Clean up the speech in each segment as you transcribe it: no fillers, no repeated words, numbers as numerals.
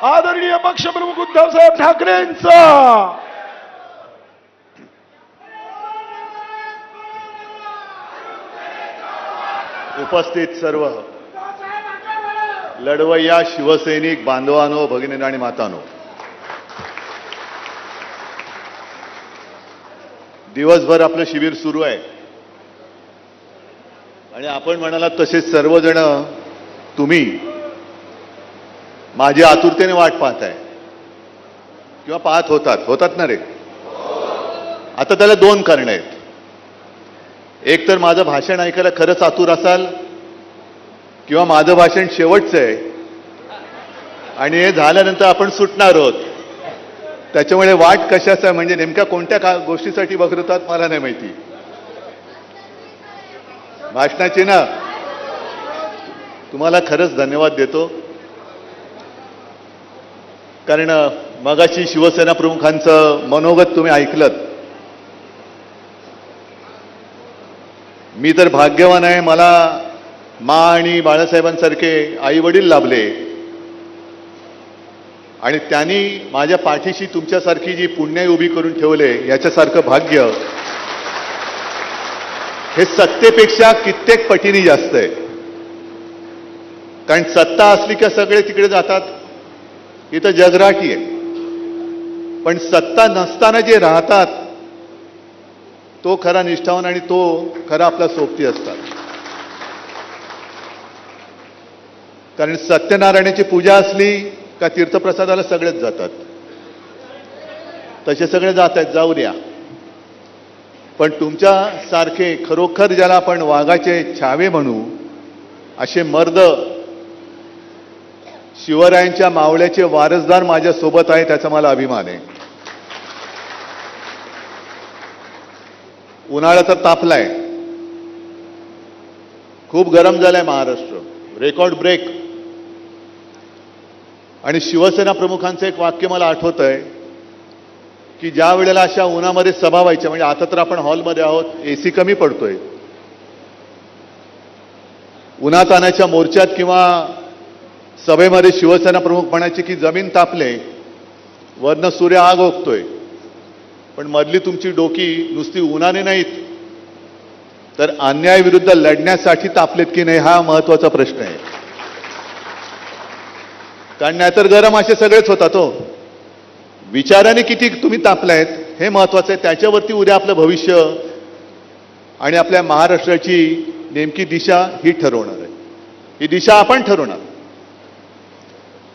आदरणीय पक्षप्रमुख उद्धवसाहेब ठाकरेंचा उपस्थित सर्व लढवय्या शिवसैनिक बांधवांनो, भगिनींनो आणि मातांनो, दिवसभर आपलं शिबिर सुरू आहे आणि आपण म्हणालात तसेच सर्वजण तुम्ही माझी आतुरतेने वाट पाहताय किंवा पाहत होतात ना रे. आता त्याला दोन कारण आहेत. एक तर माझं भाषण ऐकायला खरंच आतुर असाल किंवा माझं भाषण शेवटचं आहे आणि हे झाल्यानंतर आपण सुटणार आहोत. त्याच्यामुळे वाट कशाचा म्हणजे नेमक्या कोणत्या गोष्टीसाठी बघतात मला नाही माहिती. भाषणाची ना तुम्हाला खरंच धन्यवाद देतो, कारण मगाशी शिवसेना प्रमुखांचं मनोगत तुम्ही ऐकलत. मी तर भाग्यवान आहे, मला मा आणि बाळासाहेबांसारखे आई वडील लाभले आणि त्यांनी माझ्या पाठीशी तुमच्यासारखी जी पुण्याई उभी करून ठेवले, याच्यासारखं भाग्य हे सत्तेपेक्षा कित्येक पटीने जास्त आहे. कारण सत्ता असली का सगळे तिकडे जातात, इथं जगराटी आहे. पण सत्ता नसताना जे राहतात तो खरा निष्ठावान आणि तो खरा आपला सोबती असतात. कारण सत्यनारायणाची पूजा असली का तीर्थप्रसादाला सगळेच जातात. तसे सगळे जात आहेत, जाऊ द्या. पण तुमच्यासारखे खरोखर ज्याला आपण वाघाचे छावे म्हणू असे मर्द शिवरायांच्या मावळ्याचे वारसदार माझ्या सोबत आहे, त्याचा मला अभिमान आहे. उन्हाळा तर तापलाय, खूप गरम झालाय महाराष्ट्र, रेकॉर्ड ब्रेक. आणि शिवसेना प्रमुखांचं एक वाक्य मला आठवत आहे की ज्या वेळेला अशा उन्हामध्ये सभा व्हायच्या, म्हणजे आता तर आपण हॉलमध्ये आहोत, एसी कमी पडतोय, उन्हातानाच्या मोर्चात किंवा सभेमध्ये शिवसेना प्रमुख म्हणायचे की जमीन तापले, वरनं सूर्य आग ओकतोय, पण मधली तुमची डोकी नुसती उन्हाने नाहीत तर अन्यायाविरुद्ध लढण्यासाठी तापलेत की नाही, हा महत्वाचा प्रश्न आहे. कारण नाहीतर गरम असे सगळेच होतात हो. विचाराने किती तुम्ही तापलायत हे महत्वाचं आहे. त्याच्यावरती उद्या आपलं भविष्य आणि आपल्या महाराष्ट्राची नेमकी दिशा ही ठरवणार आहे. ही दिशा आपण ठरवणार,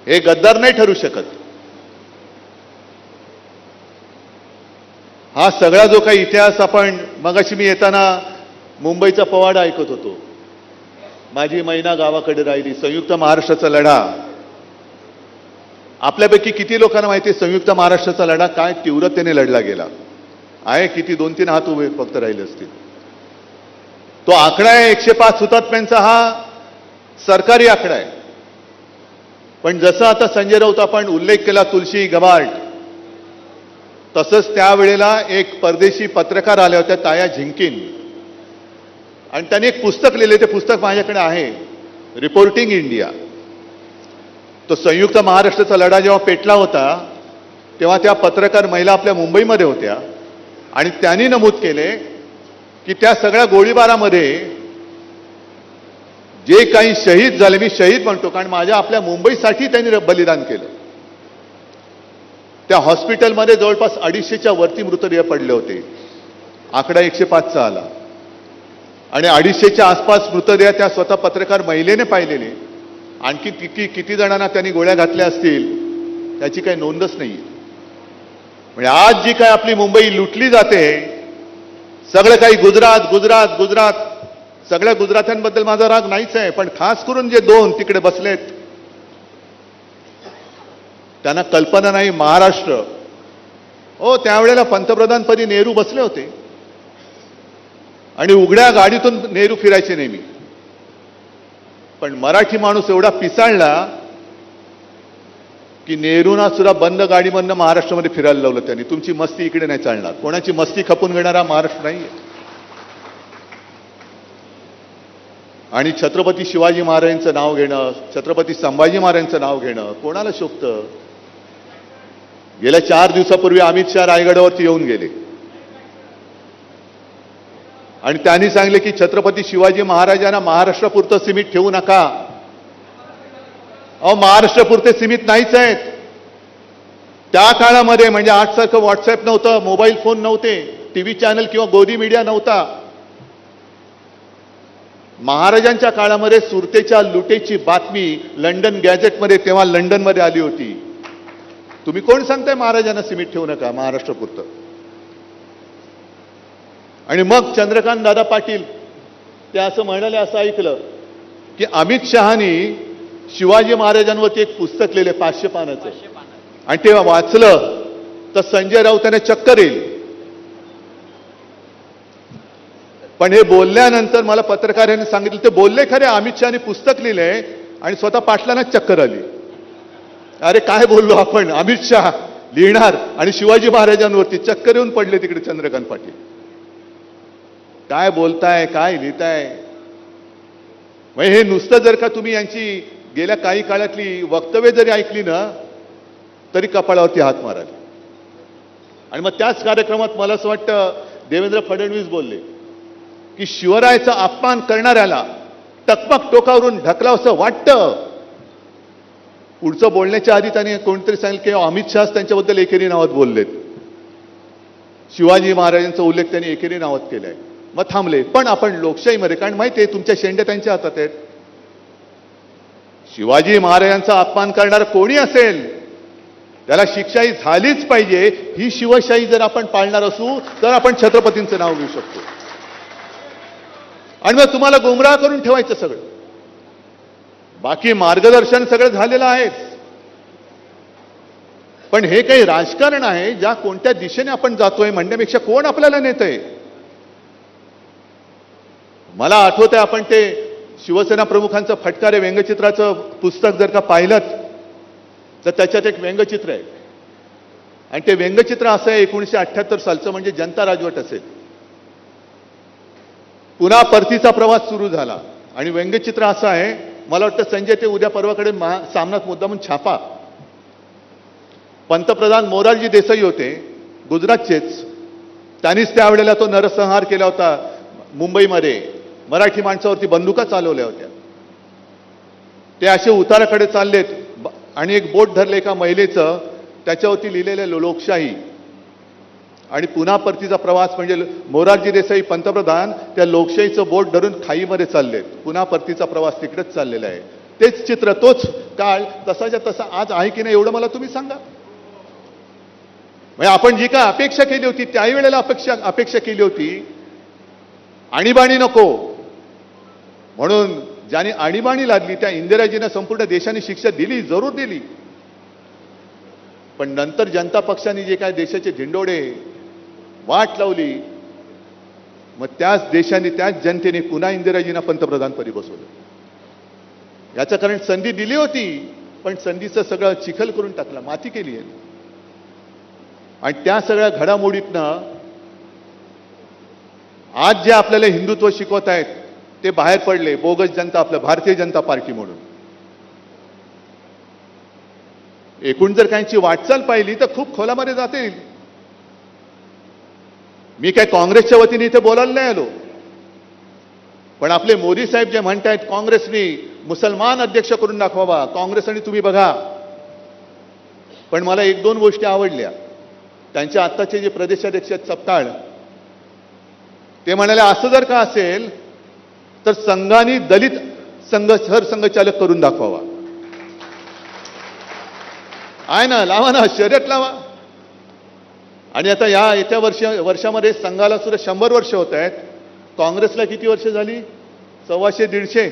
हे गद्दार नाही ठरू शकत. हा सगळा जो काही इतिहास आपण मगाशी मी येताना मुंबईचा पवाडा ऐकत होतो, माझी मैना गावाकडे राहिली, संयुक्त महाराष्ट्राचा लढा. आपल्यापैकी किती लोकांना माहिती आहे संयुक्त महाराष्ट्राचा लढा काय तीव्रतेने लढला गेला आहे? किती 2-3 हात उभे फक्त राहिले असतील. तो आकडा आहे 105 हुतात्म्यांचा, हा सरकारी आकडा आहे. पण जसं आता संजय राऊत आपण उल्लेख केला तुलसी गबार्ड, तसंच त्यावेळेला एक परदेशी पत्रकार आल्या होत्या, ताया झिंकिन, आणि त्यांनी एक पुस्तक लिहिले. ते पुस्तक माझ्याकडे आहे, रिपोर्टिंग इंडिया. तो संयुक्त महाराष्ट्राचा लढा जेव्हा पेटला होता तेव्हा त्या पत्रकार महिला आपल्या मुंबईमध्ये होत्या आणि त्यांनी नमूद केले की त्या सगळ्या गोळीबारामध्ये जे काही शहीद झाले, मी शहीद म्हणतो कारण माझ्या आपल्या मुंबईसाठी त्यांनी बलिदान केलं. त्या हॉस्पिटलमध्ये जवळपास 250च्या वरती मृतदेह पडले होते. आकडा 105चा आला आणि 250च्या आसपास मृतदेह त्या स्वतः पत्रकार महिलेने पाहिलेले. आणखी किती जणांना त्यांनी गोळ्या घातल्या असतील त्याची काही नोंदच नाही. म्हणजे आज जी काय आपली मुंबई लुटली जाते, सगळं काही गुजरात गुजरात गुजरात, सगळ्या गुजरात्यांबद्दल माझा राग नाहीच आहे, पण खास करून जे 2 तिकडे बसलेत त्यांना कल्पना नाही महाराष्ट्र. हो, त्यावेळेला पंतप्रधानपदी नेहरू बसले होते आणि उघड्या गाडीतून नेहरू फिरायचे नेहमी. पण मराठी माणूस एवढा पिसाळला की नेहरूंना सुद्धा बंद गाडीमधनं महाराष्ट्रामध्ये फिरायला लावलं त्यांनी. तुमची मस्ती इकडे नाही चालणार, कोणाची मस्ती खपून घेणारा महाराष्ट्र नाहीये. आणि छत्रपती शिवाजी महाराजांचं नाव घेणं, छत्रपती संभाजी महाराजांचं नाव घेणं कोणाला शोभतं? गेल्या 4 दिवसापूर्वी अमित शहा रायगडावरती येऊन गेले आणि त्यांनी सांगितले की छत्रपती शिवाजी महाराजांना महाराष्ट्रापुरतं सीमित ठेवू नका. अहो, महाराष्ट्रापुरते सीमित नाहीच आहेत. त्या काळामध्ये म्हणजे आजसारखं व्हॉट्सअप नव्हतं, मोबाईल फोन नव्हते, टीव्ही चॅनल किंवा गोदी मीडिया नव्हता. महाराजांच्या काळामध्ये सुरतेच्या लुटेची बातमी लंडन गॅझेटमध्ये तेव्हा लंडनमध्ये आली होती. तुम्ही कोण सांगताय महाराजांना सीमित ठेवू नका महाराष्ट्रापुरतं? आणि मग चंद्रकांत दादा पाटील ते असं म्हणाले, असं ऐकलं की अमित शहानी शिवाजी महाराजांवरती एक पुस्तक लिहिले 500 पानाचं आणि ते वाचलं तर संजय राऊतांना चक्कर येईल. पण हे बोलल्यानंतर मला पत्रकारांनी सांगितलं ते बोलले खरे, अमित शहानी पुस्तक लिहिलंय आणि स्वतः पाटलांना चक्कर आली. अरे काय बोललो आपण, अमित शहा लिहिणार आणि शिवाजी महाराजांवरती चक्कर येऊन पडले तिकडे चंद्रकांत पाटील. काय बोलताय, काय लिहिताय? म्हणजे हे नुसतं जर का तुम्ही यांची गेल्या काही काळातली वक्तव्य जरी ऐकली ना तरी कपाळावरती हात माराल. आणि मग त्याच कार्यक्रमात मला असं वाटतं देवेंद्र फडणवीस बोलले की शिवरायाचा अपमान करणाऱ्याला टकमक टोकावरून ढकलावंसं वाटतं. पुढचं बोलण्याच्या आधी त्यांनी कोणतरी सांगितलं की अमित शहाच त्यांच्याबद्दल एकेरी नावात बोललेत. शिवाजी महाराजांचा उल्लेख त्यांनी एकेरी नावात केलाय. मग थांबले. पण आपण लोकशाहीमध्ये, कारण माहिती आहे तुमच्या शेंड्या त्यांच्या हातात आहेत. शिवाजी महाराजांचा अपमान करणारा कोणी असेल त्याला शिक्षाही झालीच पाहिजे. ही शिवशाही जर आपण पाळणार असू तर आपण छत्रपतींचं नाव घेऊ शकतो. आणि मग तुम्हाला गुमराह करून ठेवायचं सगळं. बाकी मार्गदर्शन सगळं झालेलं आहे. पण हे काही राजकारण आहे, ज्या कोणत्या दिशेने आपण जातोय म्हणण्यापेक्षा कोण आपल्याला नेतंय. मला आठवत आहे आपण ते शिवसेना प्रमुखांचं फटकारे व्यंगचित्राचं पुस्तक जर का पाहिलं तर त्याच्यात एक व्यंगचित्र आहे आणि ते व्यंगचित्र असं आहे 1978 सालचं, म्हणजे जनता राजवट असेल. पुन्हा परतीचा प्रवास सुरू झाला आणि व्यंगचित्र असं आहे, मला वाटतं संजय ते उद्या परवाकडे सामनात मुद्दामून छापा. पंतप्रधान मोरारजी देसाई होते गुजरातचेच, त्यांनीच त्यावेळेला तो नरसंहार केला होता मुंबईमध्ये. मराठी माणसावरती बंदुका चालवल्या होत्या. ते असे उताराकडे चाललेत आणि एक बोट धरले एका महिलेचं, त्याच्यावरती लिहिलेलं लोकशाही आणि पुन्हा परतीचा प्रवास, म्हणजे मोरारजी देसाई पंतप्रधान त्या लोकशाहीचं बोट धरून खाईमध्ये चाललेत. पुन्हा परतीचा प्रवास तिकडेच चाललेला आहे. तेच चित्र, तोच काळ तसाच्या तसा आज आहे की नाही एवढं मला तुम्ही सांगा. म्हणजे आपण जी काय अपेक्षा केली होती त्याही वेळेला अपेक्षा केली होती आणीबाणी नको म्हणून. ज्याने आणीबाणी लादली त्या इंदिराजींना संपूर्ण देशाने शिक्षा दिली, जरूर दिली. पण नंतर जनता पक्षाने जे काय देशाचे धिंडोडे वाट लावली, मग त्याच देशाने त्याच जनतेने पुन्हा इंदिराजींना पंतप्रधानपदी बसवलं. याचं कारण संधी दिली होती पण संधीचं सगळं चिखल करून टाकलं, माती केली आहे. आणि त्या सगळ्या घडामोडीतनं आज जे आपल्याला हिंदुत्व शिकवत आहेत ते बाहेर पडले. बोगस जनता, आपलं भारतीय जनता पार्टी म्हणून. एकूण जर काहींची वाटचाल पाहिली तर खूप खोलामध्ये जाते. मी काय काँग्रेसच्या वतीने इथे बोलायला नाही आलो, पण आपले मोदी साहेब जे म्हणतायत काँग्रेसनी मुसलमान अध्यक्ष करून दाखवावा, काँग्रेस आणि तुम्ही बघा. पण मला 1-2 गोष्टी आवडल्या. त्यांच्या आत्ताचे जे प्रदेशाध्यक्ष सपकाळ ते म्हणाले असं जर का असेल तर संघाने दलित सरसंघचालक करून दाखवावा. आहे ना, लावा ना, शर्यत लावा. आणि आता या येत्या वर्षामध्ये संघाला सुद्धा 100 वर्ष होत आहेत. काँग्रेसला किती वर्ष झाली? 125-150.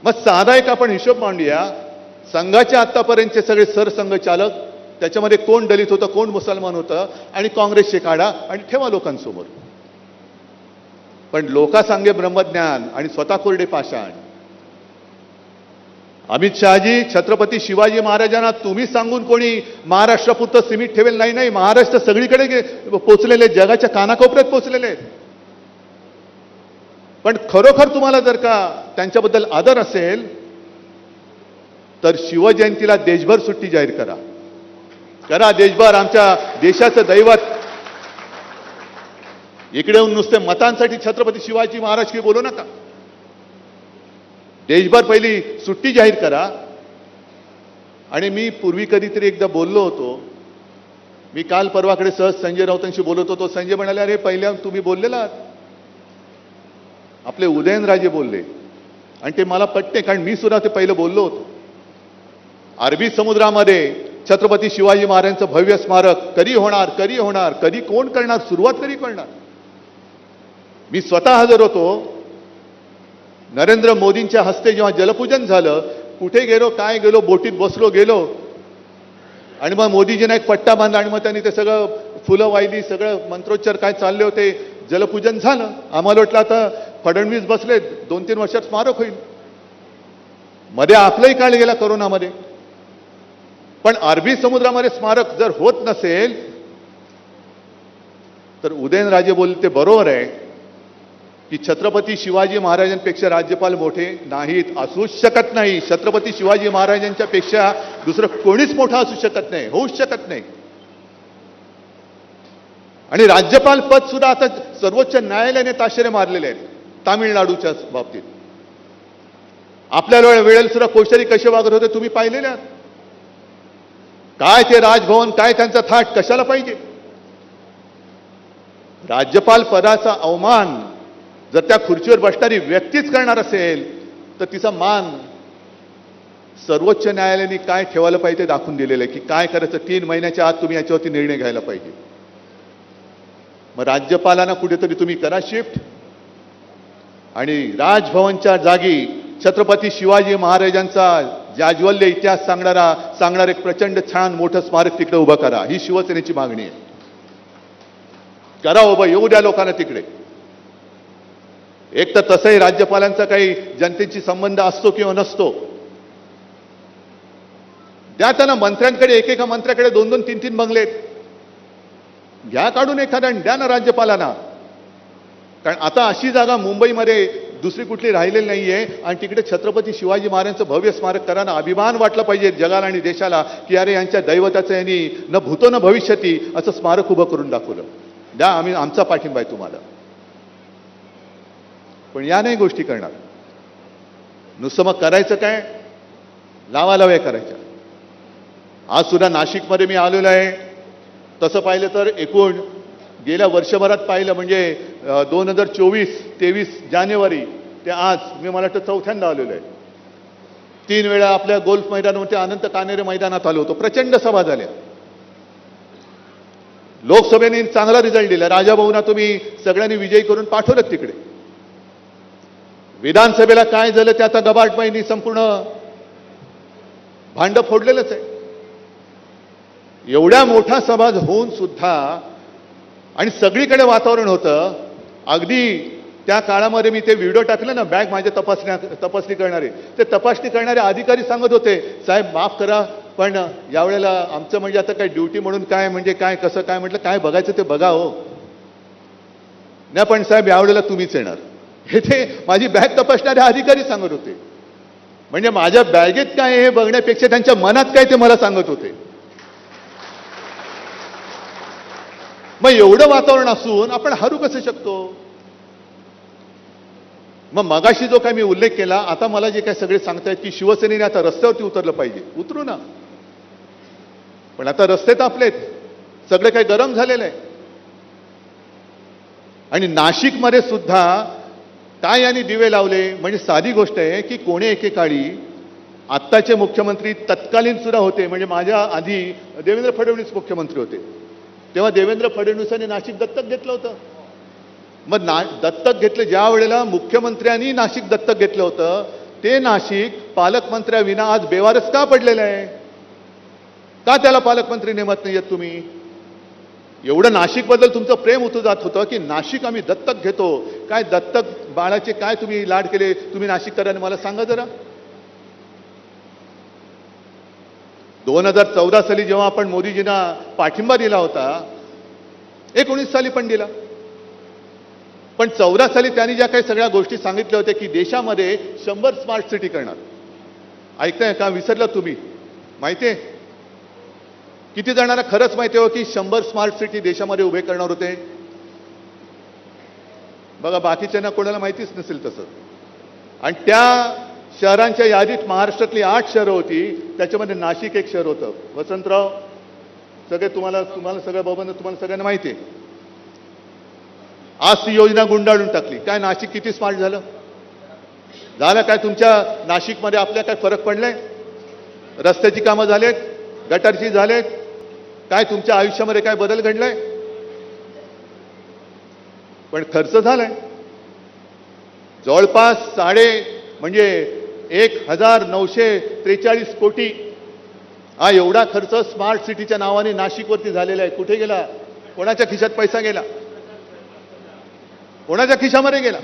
मग साधा एक आपण हिशोब मांडूया. संघाचे आतापर्यंतचे सगळे सरसंघचालक, त्याच्यामध्ये कोण दलित होतं, कोण मुसलमान होतं, आणि काँग्रेसचे काढा आणि ठेवा लोकांसमोर. पण लोकासांगे ब्रह्मज्ञान आणि स्वतः कोरडे पाषाण. अमित शहाजी, छत्रपती शिवाजी महाराजांना तुम्ही सांगून कोणी महाराष्ट्रापुरतं सीमित ठेवेल नाही. नाही, महाराष्ट्र सगळीकडे पोचलेले, जगाच्या कानाकोपऱ्यात पोचलेले आहेत. पण खरोखर तुम्हाला जर का त्यांच्याबद्दल आदर असेल तर शिवजयंतीला देशभर सुट्टी जाहीर करा. करा देशभर. आमच्या देशाचं दैवत. इकडे येऊन नुसते मतांसाठी छत्रपती शिवाजी महाराज की बोलू नका. देशभर पहिली सुट्टी जाहीर करा. आणि मी पूर्वी कधीतरी एकदा बोललो होतो. मी काल परवाकडे सहज संजय राऊतांशी बोलत होतो. संजय म्हणाले, अरे पहिल्या तुम्ही बोललेला आपले उदयनराजे बोलले आणि ते मला पटते, कारण मी सुद्धा ते पहिलं बोललो होतो. अरबी समुद्रामध्ये छत्रपती शिवाजी महाराजांचं भव्य स्मारक कधी होणार, कधी होणार, कधी कोण करणार, सुरुवात कधी करणार. मी स्वतः हजर होतो. नरेंद्र मोदींच्या हस्ते जेव्हा जलपूजन झालं, कुठे गेलो, काय गेलो, बोटीत बसलो गेलो आणि मग मोदीजींना एक पट्टा बांधला आणि मग त्यांनी ते सगळं फुलं वाहिली, सगळं मंत्रोच्चार काय चालले होते. जलपूजन झालं. आम्हाला वाटलं आता फडणवीस बसले, 2-3 वर्षात स्मारक होईल. मध्ये आपलाही काळ गेला कोरोनामध्ये. पण अरबी समुद्रामध्ये स्मारक जर होत नसेल तर उदयनराजे बोलले ते बरोबर आहे की छत्रपती शिवाजी महाराजांपेक्षा राज्यपाल मोठे नाहीत, असूच शकत नाही. छत्रपती शिवाजी महाराजांच्या पेक्षा दुसरं कोणीच मोठा असू शकत नाही, होऊच शकत नाही. आणि राज्यपाल पद सुद्धा आता सर्वोच्च न्यायालयाने ताशेरे मारलेले आहेत तामिळनाडूच्या बाबतीत. आपल्या वेळेला सुद्धा कोश्यारी कसे वागत होते तुम्ही पाहिलेले आहात. काय ते राजभवन, काय त्यांचा थाट, कशाला पाहिजे. राज्यपाल पदाचा अवमान जर त्या खुर्चीवर बसणारी व्यक्तीच करणार असेल तर तिचा मान सर्वोच्च न्यायालयाने काय ठेवायला पाहिजे दाखवून दिलेलं आहे की काय करायचं. 3 महिन्याच्या आत तुम्ही याच्यावरती निर्णय घ्यायला पाहिजे. मग राज्यपालांना कुठेतरी तुम्ही करा शिफ्ट आणि राजभवनच्या जागी छत्रपती शिवाजी महाराजांचा जाज्वल्य इतिहास सांगणारं एक प्रचंड छान मोठं स्मारक तिकडे उभं करा. ही शिवसेनेची मागणी आहे. करा उभं, येऊ द्या लोकांना तिकडे. एक तर तसंही राज्यपालांचा काही जनतेशी संबंध असतो किंवा नसतो. द्या त्यांना मंत्र्यांकडे, एकेका मंत्र्याकडे 2-2, 3-3 बंगले घ्या काढून एखाद्या, द्या ना राज्यपालांना. कारण आता अशी जागा मुंबईमध्ये दुसरी कुठली राहिलेली नाहीये आणि तिकडे छत्रपती शिवाजी महाराजांचं भव्य स्मारक करायला अभिमान वाटला पाहिजे जगाला आणि देशाला की अरे यांच्या दैवताचं यांनी न भूतो न भविष्यती असं स्मारक उभं करून दाखवलं. द्या, आम्ही आमचा पाठिंबा आहे तुम्हाला. पण या नाही गोष्टी करणार. नुसतं मग करायचं काय, लावालाव्या करायच्या. आज सुद्धा नाशिकमध्ये मी आलेलो आहे. तसं पाहिलं तर एकूण गेल्या वर्षभरात पाहिलं म्हणजे 2024-23 जानेवारी ते आज मी मला वाटतं 4थ्यांदा आलेलो आहे. 3 वेळा आपल्या गोल्फ मैदानावरती अनंत कानेरे मैदानात आलो होतो. प्रचंड सभा झाल्या. लोकसभेने चांगला रिझल्ट दिला. राजाभाऊंना तुम्ही सगळ्यांनी विजयी करून पाठवलं तिकडे. विधानसभेला काय झालं ते आता गबाटबाईंनी संपूर्ण भांड फोडलेलंच आहे. एवढ्या मोठा सभा होऊन सुद्धा आणि सगळीकडे वातावरण होतं. अगदी त्या काळामध्ये मी ते व्हिडिओ टाकले ना, बॅग माझ्या तपासणी करणारे, ते तपासणी करणारे अधिकारी सांगत होते, साहेब माफ करा पण यावेळेला आमचं म्हणजे आता काय ड्युटी म्हणून काय म्हणजे काय कसं काय. म्हटलं काय बघायचं ते बघा हो. नाही पण साहेब यावेळेला तुम्हीच येणार, हे ते माझी बॅग तपासणारे अधिकारी सांगत होते. म्हणजे माझ्या बॅगेत काय हे बघण्यापेक्षा त्यांच्या मनात काय ते मला सांगत होते. मग एवढं वातावरण असून आपण हरू कसं शकतो. मग मगाशी जो काय मी उल्लेख केला, आता मला जे काय सगळे सांगतायत की शिवसेनेने आता रस्त्यावरती उतरलं पाहिजे, उतरू ना. पण आता रस्ते तापलेत, सगळे काही गरम झालेलं आहे. आणि नाशिकमध्ये सुद्धा काय यांनी दिवे लावले. म्हणजे साधी गोष्ट आहे की कोणे एकेकाळी आत्ताचे मुख्यमंत्री तत्कालीन सुद्धा होते. म्हणजे माझ्या आधी देवेंद्र फडणवीस मुख्यमंत्री होते, तेव्हा देवेंद्र फडणवीसांनी नाशिक दत्तक घेतलं होतं. मग दत्तक घेतलं ज्या वेळेला मुख्यमंत्र्यांनी नाशिक दत्तक घेतलं होतं, ते नाशिक पालकमंत्र्याविना आज बेवारस का पडलेलं आहे. का त्याला पालकमंत्री नेमत नाही आहेत तुम्ही. एवढं नाशिकबद्दल तुमचं प्रेम होतं जात होतं की नाशिक आम्ही दत्तक घेतो. काय दत्तक बाळाचे काय तुम्ही लाड केले तुम्ही नाशिककरांनी मला सांगा जरा. 2014 साली जेव्हा आपण मोदीजींना पाठिंबा दिला होता, 19 साली पण दिला. पण 14 साली त्यांनी ज्या काही सगळ्या गोष्टी सांगितल्या होत्या की देशामध्ये 100 स्मार्ट सिटी करणार. ऐकताय का? विसरलं तुम्ही? माहितीये किती जणांना खरंच माहिती हो की 100 स्मार्ट सिटी देशामध्ये उभे करणार होते? बघा, बाकीच्यांना कोणाला माहितीच नसेल तसं. आणि त्या शहरांच्या यादीत महाराष्ट्रातली 8 शहरं होती, त्याच्यामध्ये नाशिक एक शहर होतं. वसंतराव, सगळे तुम्हाला सगळ्या बाबांना तुम्हाला सगळ्यांना माहिती आहे. आज ती योजना गुंडाळून टाकली. काय नाशिक किती स्मार्ट झालं? काय तुमच्या नाशिकमध्ये आपल्या काय फरक पडलाय? रस्त्याची कामं झालेत, गटारची झालेत, काय तुमच्या आयुष्यामध्ये काय बदल घडलाय? पण खर्च झालाय जवळपास 1943 कोटी. हा एवढा खर्च स्मार्ट सिटीच्या नावाने नाशिकवरती झालेला आहे. कुठे गेला? कोणाच्या खिशात पैसा गेला? कोणाच्या खिशामध्ये गेला?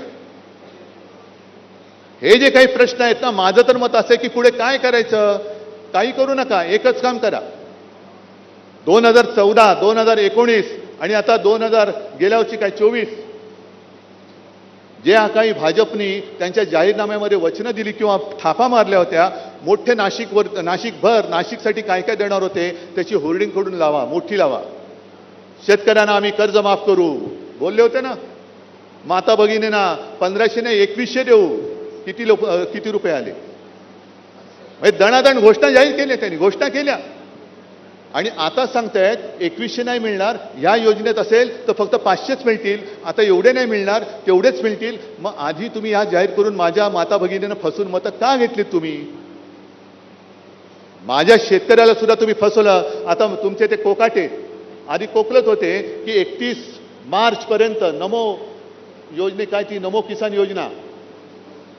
हे जे काही प्रश्न आहेत ना, माझं तर मत असं आहे की पुढे काय करायचं? काही करू नका, एकच काम करा. 2014, 2019 आणि आता गेल्या वर्षी काय 24, जे काही भाजपनी त्यांच्या जाहीरनाम्यामध्ये वचनं दिली किंवा थापा मारल्या होत्या, मोठे नाशिकसाठी काय काय देणार होते त्याची होर्डिंग करून लावा, मोठी लावा. शेतकऱ्यांना आम्ही कर्ज माफ करू बोलले होते ना. माता भगिनींना 1500 नाही 2100 देऊ. किती रुपये आले? म्हणजे दणादण घोषणा जाहीर केल्या, त्यांनी घोषणा केल्या. आणि आता सांगतायत 2100 नाही मिळणार, या योजनेत असेल तर फक्त 500च मिळतील. आता एवढे नाही मिळणार, तेवढेच मिळतील. मग आधी तुम्ही या जाहीर करून माझ्या माता भगिनींना फसवून मतं का घेतलीत तुम्ही? माझ्या शेतकऱ्याला सुद्धा तुम्ही फसवलं. आता तुमचे ते कोकाटे आधी कोकलत होते की 31 मार्च पर्यंत नमो योजने, काय ती नमो किसान योजना,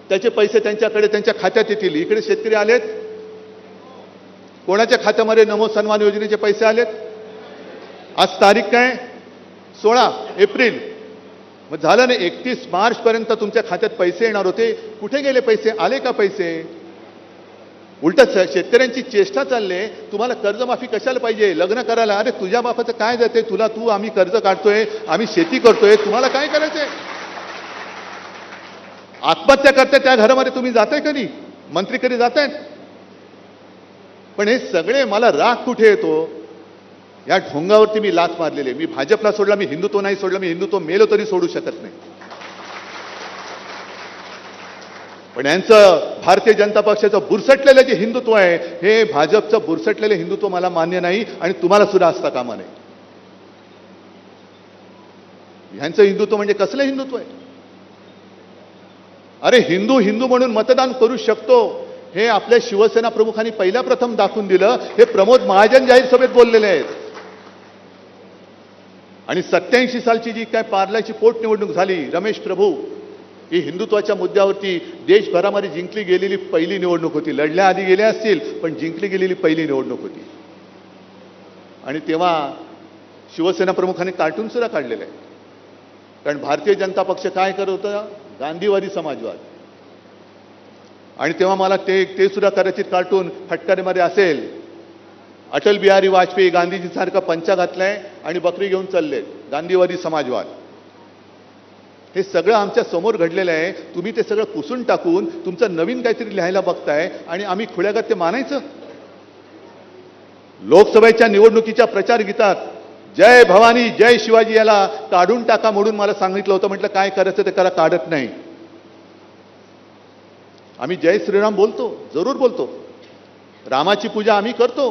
त्याचे पैसे त्यांच्याकडे त्यांच्या खात्यात येतील. इकडे शेतकरी आलेत, कोणाच्या खात्यामध्ये नमो सन्मान योजनेचे पैसे आलेत? आज तारीख काय? 16 एप्रिल. मग झालं ना, 31 मार्च पर्यंत तुमच्या खात्यात पैसे येणार होते. कुठे गेले पैसे? आले का पैसे? उलट शेतकऱ्यांची चेष्टा चालले. तुम्हाला कर्जमाफी कशाला पाहिजे? लग्न करायला. अरे तुझ्या बापाचं काय जाते तुला? आम्ही कर्ज काढतोय, आम्ही शेती करतोय, तुम्हाला काय करायचंय? आत्महत्या करते त्या घरामध्ये तुम्ही जाताय कधी? मंत्री कधी जातायत? पण हे सगळे मला राग कुठे येतो? या ढोंगावरती मी लाथ मारलेले. मी भाजपला सोडला, मी हिंदुत्व नाही सोडलं. मी हिंदुत्व मेलो तरी सोडू शकत नाही. पण यांचं भारतीय जनता पक्षाचं बुरसटलेलं जे हिंदुत्व आहे, हे भाजपचं बुरसटलेलं हिंदुत्व मला मान्य नाही आणि तुम्हाला सुद्धा असता कामा नये. ह्यांचं हिंदुत्व म्हणजे कसलं हिंदुत्व आहे? अरे हिंदू म्हणून मतदान करू शकतो, हे आपल्या शिवसेना प्रमुखांनी पहिल्या प्रथम दाखवून दिलं. हे प्रमोद महाजन जाहीर सभेत बोललेले आहेत. आणि 87 सालची जी काय पार्ल्याची पोटनिवडणूक झाली, रमेश प्रभू, ही हिंदुत्वाच्या मुद्द्यावरती देशभरामध्ये जिंकली गेलेली पहिली निवडणूक होती. लढल्या आधी गेल्या असतील, पण जिंकली गेलेली पहिली निवडणूक होती. आणि तेव्हा शिवसेना प्रमुखांनी कार्टून सुद्धा काढलेलं आहे. कारण भारतीय जनता पक्ष काय करत होता? गांधीवादी समाजवाद. आणि तेव्हा मला ते सुद्धा कदाचित कार्टून फटकारीमध्ये असेल. अटल बिहारी वाजपेयी गांधीजीसारखा पंचा घातलाय आणि बकरी घेऊन चालले. गांधीवादी समाजवाद हे सगळं आमच्या समोर घडलेलं आहे. तुम्ही ते सगळं पुसून टाकून तुमचं नवीन काहीतरी लिहायला बघताय आणि आम्ही खुळ्यागत ते मानायचं. लोकसभेच्या निवडणुकीच्या प्रचार गीतात जय भवानी जय शिवाजी याला काढून टाका म्हणून मला सांगितलं होतं. म्हटलं काय करायचं ते करा, काढत नाही. आम्ही जय श्रीराम बोलतो, जरूर बोलतो. रामाची पूजा आम्ही करतो.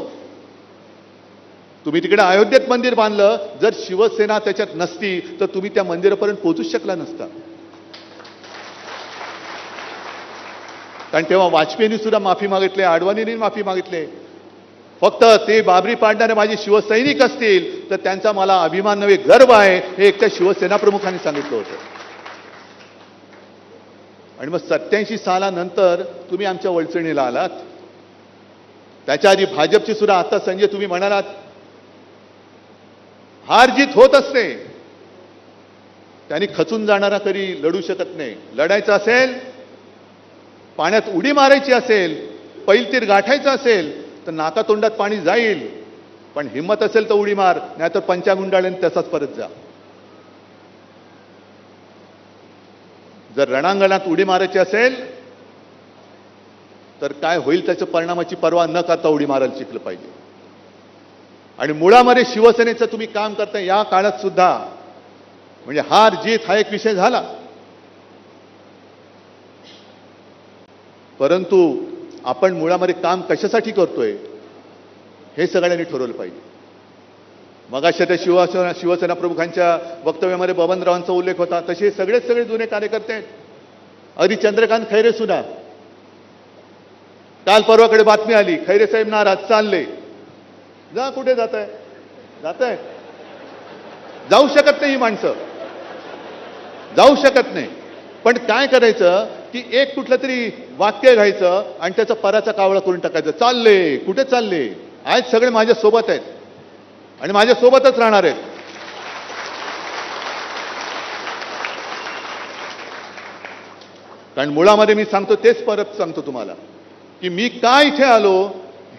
तुम्ही तिकडे अयोध्येत मंदिर बांधलं, जर शिवसेना त्याच्यात नसती तर तुम्ही त्या मंदिरापर्यंत पोहोचूच शकला नसता. कारण तेव्हा वाजपेयींनी सुद्धा माफी मागितली, आडवाणींनी माफी मागितली. फक्त ते बाबरी पाडणारे माझे शिवसैनिक असतील तर त्यांचा मला अभिमान नव्हे गर्व आहे, हे एकट्या शिवसेना प्रमुखांनी सांगितलं होतं. आणि मग 87 सालानंतर तुम्ही आमच्या वळचणीला आलात. त्याच्या आधी भाजपची सुद्धा, आता संजय तुम्ही म्हणालात हार जीत होत असते, त्यांनी खचून जाणारा कधी लढू शकत नाही. लढायचं असेल, पाण्यात उडी मारायची असेल, पैलतीर गाठायचं असेल तर नाकातोंडात पाणी जाईल. पण हिंमत असेल तर उडी मार, नाहीतर पंचागुंडाळ्याने तसाच परत जा. जर रणांगणात उडी मारायची असेल तर काय होईल त्याच्या परिणामाची पर्वा न करता उडी मारायला शिकलं पाहिजे. आणि मुळामध्ये शिवसेनेचं तुम्ही काम करता या काळात सुद्धा म्हणजे हार जीत हा एक विषय झाला, परंतु आपण मुळामध्ये काम कशासाठी करतोय हे सगळ्यांनी ठरवलं पाहिजे. मगाशी त्या शिवसेना प्रमुखांच्या वक्तव्यामध्ये बबनरावांचा उल्लेख होता, तसे सगळे जुने कार्यकर्ते आहेत. अगदी चंद्रकांत खैरे सुद्धा, काल परवाकडे बातमी आली, खैरे साहेब नाराज, चालले. जा, कुठे जात आहे? जाऊ शकत नाही ही माणसं, जाऊ शकत नाही. पण काय करायचं की एक कुठलं तरी वाक्य घ्यायचं आणि त्याचा पराचा कावळा करून टाकायचं. चालले, कुठे चालले? आज सगळे माझ्या सोबत आहेत आणि माझ्या सोबतच राहणार आहेत. कारण मुळामध्ये मी सांगतो तेच परत सांगतो तुम्हाला की मी काय इथे आलो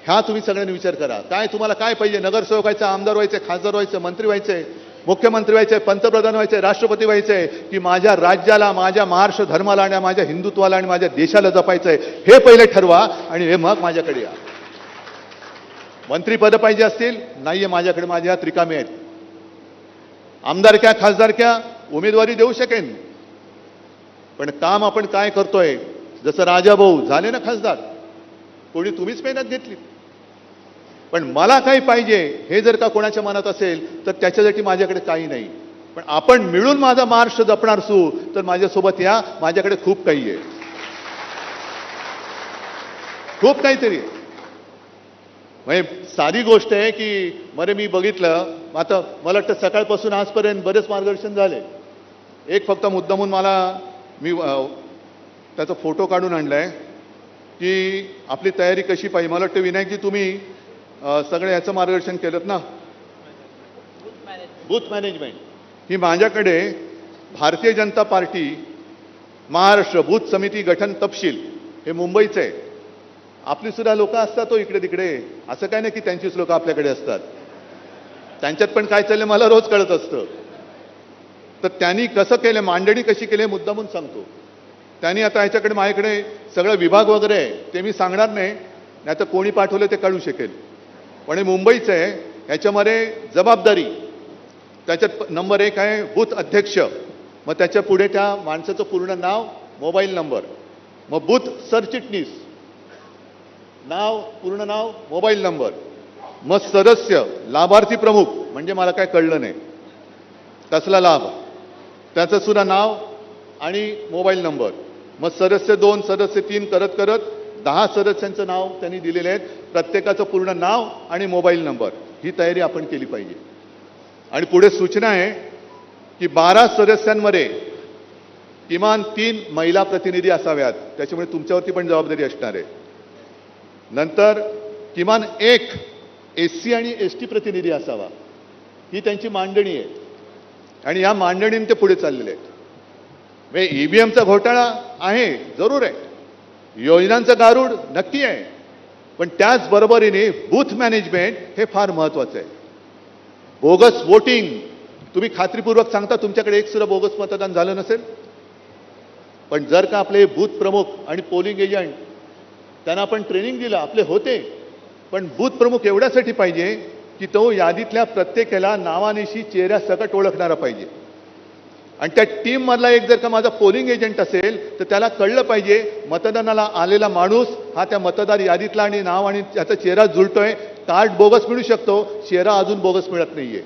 ह्या तुम्ही सगळ्यांनी विचार करा. काय तुम्हाला काय पाहिजे? नगरसेवक व्हायचं, आमदार व्हायचे, खासदार व्हायचं, मंत्री व्हायचे, मुख्यमंत्री व्हायचे, पंतप्रधान व्हायचे, राष्ट्रपती व्हायचे, की माझ्या राज्याला, माझ्या महाराष्ट्र धर्माला आणि माझ्या हिंदुत्वाला आणि माझ्या देशाला जपायचंय हे पहिले ठरवा आणि हे मग माझ्याकडे या. मंत्रीपद पाहिजे असतील, नाहीये माझ्याकडे, माझ्या हात रिकामे आहेत. आमदारक्या, खासदारक्या उमेदवारी देऊ शकेन, पण काम आपण काय करतोय? जसं राजाभाऊ झाले ना खासदार, कोणी तुम्हीच मेहनत घेतली. पण मला काही पाहिजे हे जर का कोणाच्या मनात असेल तर त्याच्यासाठी माझ्याकडे काही नाही. पण आपण मिळून माझा महाराष्ट्र जपणार असू तर माझ्यासोबत या, माझ्याकडे खूप काही आहे, खूप काहीतरी आहे. म्हणजे साधी गोष्ट आहे की मरे मी बघितलं, आता मला वाटतं सकाळपासून आजपर्यंत बरेच मार्गदर्शन झाले. एक फक्त मुद्दामून मी त्याचा फोटो काढून आणलाय की आपली तयारी कशी पाहिजे. मला वाटतं विनायकजी तुम्ही सगळे याचं मार्गदर्शन केलं ना, बूथ मॅनेजमेंट. ही माझ्याकडे भारतीय जनता पार्टी महाराष्ट्र बूथ समिती गठन तपशील हे मुंबईचं आहे. आपली सुद्धा लोक असतात तो इकडे तिकडे, असं काय नाही की त्यांचीच लोक आपल्याकडे असतात. त्यांच्यात पण काय चाललंय मला रोज कळत असतं. तर त्यांनी कसं केलं, मांडणी कशी केली मुद्दामून सांगतो. त्यांनी आता ह्याच्याकडे माझ्याकडे सगळं विभाग वगैरे आहे, ते मी सांगणार नाही, नाही तर कोणी पाठवलं ते कळू शकेल. पण हे मुंबईचं आहे. ह्याच्यामध्ये जबाबदारी त्याच्यात नंबर 1 आहे बूथ अध्यक्ष, मग त्याच्या पुढे त्या माणसाचं पूर्ण नाव, मोबाईल नंबर, मग बूथ सरचिटणीस, नाव, पूर्ण नाव, मोबाईल नंबर, मग सदस्य, लाभार्थी प्रमुख म्हणजे मला काय कळलं नाही कसला लाभ, त्याचं सुद्धा नाव आणि मोबाईल नंबर, मग सदस्य 2, सदस्य 3 करत करत 10 सदस्यांचं नाव त्यांनी दिलेले आहेत. प्रत्येकाचं पूर्ण नाव आणि मोबाईल नंबर. ही तयारी आपण केली पाहिजे. आणि पुढे सूचना आहे की 12 सदस्यांमध्ये किमान 3 महिला प्रतिनिधी असाव्यात, त्याच्यामुळे तुमच्यावरती पण जबाबदारी असणार आहे. नंतर किमान 1 SC आणि ST प्रतिनिधी असावा, ही त्यांची मांडणी आहे. आणि या मांडणीने ते पुढे चाललेले आहेत. EVMचा घोटाळा आहे, जरूर आहे, योजनांचं गारूड नक्की आहे, पण त्याचबरोबरीने बूथ मॅनेजमेंट हे फार महत्वाचं आहे. बोगस वोटिंग, तुम्ही खात्रीपूर्वक सांगता तुमच्याकडे एक सुद्धा बोगस मतदान झालं नसेल. पण जर का आपले बूथ प्रमुख आणि पोलिंग एजंट त्यांना आपण ट्रेनिंग दिलं, आपले होते, पण बूथ प्रमुख एवढ्यासाठी पाहिजे की तो यादीतल्या प्रत्येकाला नावानिशी चेहऱ्यासकट ओळखणारा पाहिजे. आणि त्या टीम मधला एक जर का माझा पोलिंग एजंट असेल तर त्याला कळलं पाहिजे मतदानाला आलेला माणूस हा त्या मतदार यादीतला आणि नाव आणि त्याचा चेहरा जुळतोय. कार्ड बोगस मिळू शकतो, चेहरा अजून बोगस मिळत नाहीये.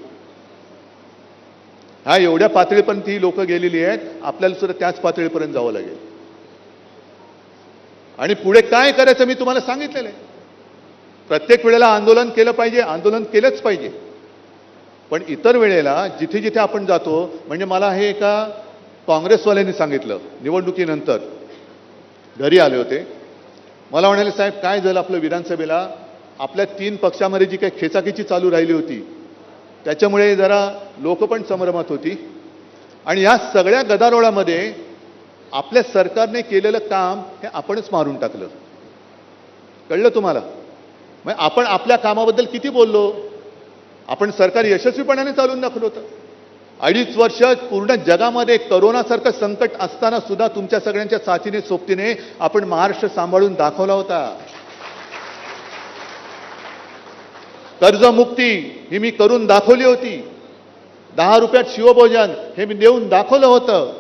हा एवढ्या पातळीपर्यंत ही लोक गेलेली आहेत, आपल्याला सुद्धा त्याच पातळीपर्यंत जावं लागेल. आणि पुढे काय करायचं मी तुम्हाला सांगितलेलं आहे. प्रत्येक वेळेला आंदोलन केलं पाहिजे, आंदोलन केलंच पाहिजे, पण इतर वेळेला जिथे जिथे आपण जातो, म्हणजे मला हे एका काँग्रेसवाल्यांनी सांगितलं निवडणुकीनंतर, घरी आले होते, मला म्हणाले साहेब काय झालं आपलं विधानसभेला, आपल्या 3 पक्षामध्ये जी काही खेचाखेची चालू राहिली होती त्याच्यामुळे जरा लोक पण संभ्रमात होती आणि या सगळ्या गदारोळामध्ये आपल्या सरकारने केलेलं काम हे आपणच मारून टाकलं. कळलं तुम्हाला? मग आपण आपल्या कामाबद्दल किती बोललो, आपण सरकार यशस्वीपणाने चालून दाखवलं होतं. 2.5 वर्ष पूर्ण जगामध्ये करोनासारखं संकट असताना सुद्धा तुमच्या सगळ्यांच्या साथीने सोबतीने आपण महाराष्ट्र सांभाळून दाखवला होता. कर्जमुक्ती ही मी करून दाखवली होती. 10 रुपयात शिवभोजन हे मी देऊन दाखवलं होतं.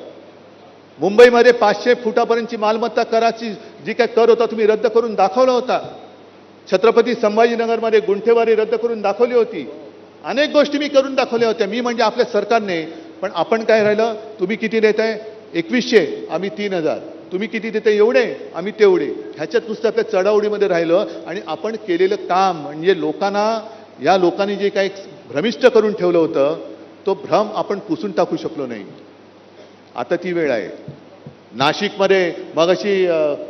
मुंबईमध्ये 500 फुटापर्यंतची मालमत्ता कराची जी काय कर होता तुम्ही रद्द करून दाखवला होता. छत्रपती संभाजीनगरमध्ये गुंठेवारी रद्द करून दाखवली होती. अनेक गोष्टी मी करून दाखवल्या होत्या. मी म्हणजे आपल्या सरकारने. पण आपण काय राहिलं, तुम्ही किती देताय? 2100, आम्ही 3000. तुम्ही किती देताय? एवढे, आम्ही तेवढे. ह्याच्यात नुसतं आपल्या चढाओढीमध्ये राहिलं आणि आपण केलेलं काम म्हणजे लोकांना, या लोकांनी जे काही भ्रमिष्ट करून ठेवलं होतं तो भ्रम आपण पुसून टाकू शकलो नाही. आता ती वेळ आहे. नाशिकमध्ये मगाशी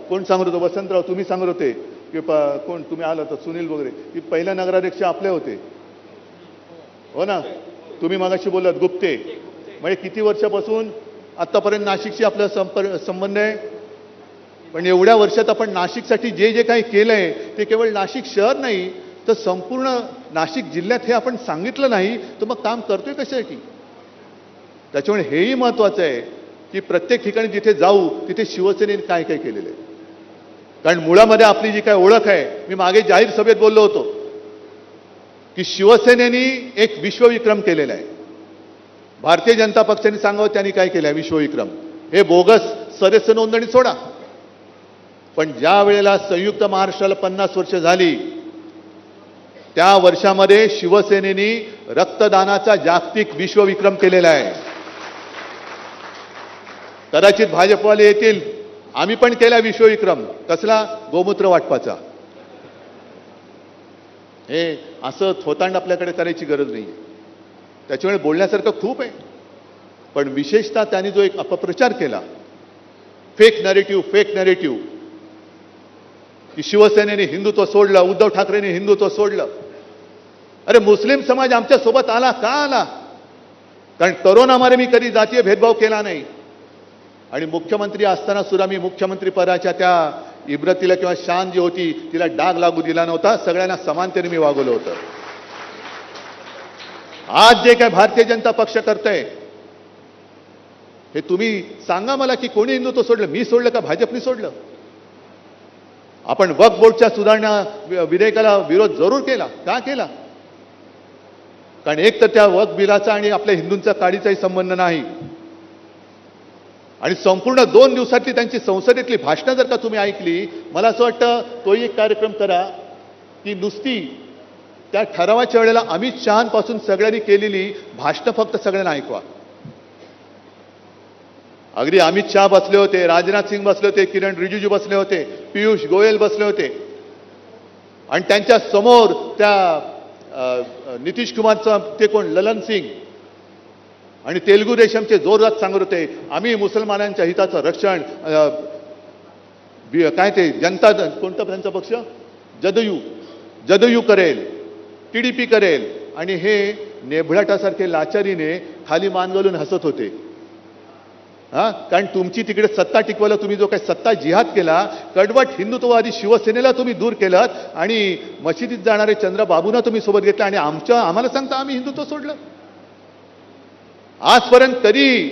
कोण सांगत होतं? वसंतराव तुम्ही सांगत होते की कोण तुम्ही आला होता, सुनील वगैरे, की पहिल्या नगराध्यक्ष आपले होते, हो ना? तुम्ही मगाशी बोललात गुप्ते. म्हणजे किती वर्षापासून आतापर्यंत नाशिकशी आपला संबंध आहे. पण एवढ्या वर्षात आपण नाशिकसाठी जे जे काही केलंय ते केवळ नाशिक शहर नाही तर संपूर्ण नाशिक जिल्ह्यात हे आपण सांगितलं नाही तर मग काम करतोय कशासाठी? त्याच्यामुळे हेही महत्वाचं आहे की प्रत्येक ठिकाणी जिथे जाऊ तिथे शिवसेनेने काय काय केलेलं आहे. कारण मुळामध्ये आपली जी काय ओळख आहे, मी मागे जाहीर सभेत बोललो होतो की शिवसेनेने एक विश्वविक्रम केलेला आहे. भारतीय जनता पक्षाने सांगावं त्यांनी काय केलं आहे विश्वविक्रम. हे बोगस सदस्य नोंदणी सोडा. पण ज्या वेळेला संयुक्त महाराष्ट्राला 50 वर्ष झाली त्या वर्षामध्ये शिवसेनेने रक्तदानाचा जागतिक विश्वविक्रम केलेला आहे. कदाचित भाजपवाले येतील, आम्ही पण केला विश्वविक्रम. कसला? गोमूत्र वाटपाचा. हे असं थोतांड आपल्याकडे करायची गरज नाही. त्याच्यामुळे बोलण्यासारखं खूप आहे. पण विशेषतः त्यांनी जो एक अपप्रचार केला, फेक नरेटिव्ह, की शिवसेनेने हिंदुत्व सोडलं, उद्धव ठाकरेंनी हिंदुत्व सोडलं. अरे मुस्लिम समाज आमच्या सोबत आला का आला? कारण करोनामध्ये मी कधी जातीय भेदभाव केला नाही. आणि मुख्यमंत्री असताना सुद्धा मी मुख्यमंत्री पदाच्या त्या इब्रतीला किंवा शान जी होती तिला डाग लागू दिला नव्हता. सगळ्यांना समानतेने मी वागवलं होतं. आज जे काय भारतीय जनता पक्ष करतंय हे तुम्ही सांगा मला की कोणी हिंदुत्व सोडलं? मी सोडलं का भाजपने सोडलं? आपण वक्फ बोर्डच्या सुधारणा विधेयकाला विरोध जरूर केला. का केला? कारण एक तर त्या वक्फ बिलाचा आणि आपल्या हिंदूंचा काडीचाही संबंध नाही. आणि संपूर्ण 2 दिवसातली त्यांची संसदेतली भाषणं जर का तुम्ही ऐकली, मला असं वाटतं तोही एक कार्यक्रम करा की नुसती त्या ठरावाच्या वेळेला अमित शहापासून सगळ्यांनी केलेली भाषणं फक्त सगळ्यांना ऐकवा. अगदी अमित शहा बसले होते, राजनाथ सिंग बसले होते, किरण रिजिजू बसले होते, पियुष गोयल बसले होते. आणि त्यांच्या समोर त्या नितीश कुमारचं ते कोण ललन सिंग आणि तेलुगू देशमचे जोरदार सांगत होते आम्ही मुसलमानांच्या हिताचं रक्षण, काय ते जनता कोणता त्यांचा पक्ष जदयू करेल, टीडीपी करेल. आणि हे नेभळाटासारखे लाचारीने खाली मान घालून हसत होते. कारण तुमची तिकडे सत्ता टिकवायला तुम्ही जो काही सत्ता जिहाद केला, कडवट हिंदुत्ववादी शिवसेनेला तुम्ही दूर केलं आणि मशिदीत जाणारे चंद्रबाबूंना तुम्ही सोबत घेतलं आणि आम्हाला सांगता आम्ही हिंदुत्व सोडलं. आजपर्यंत कधी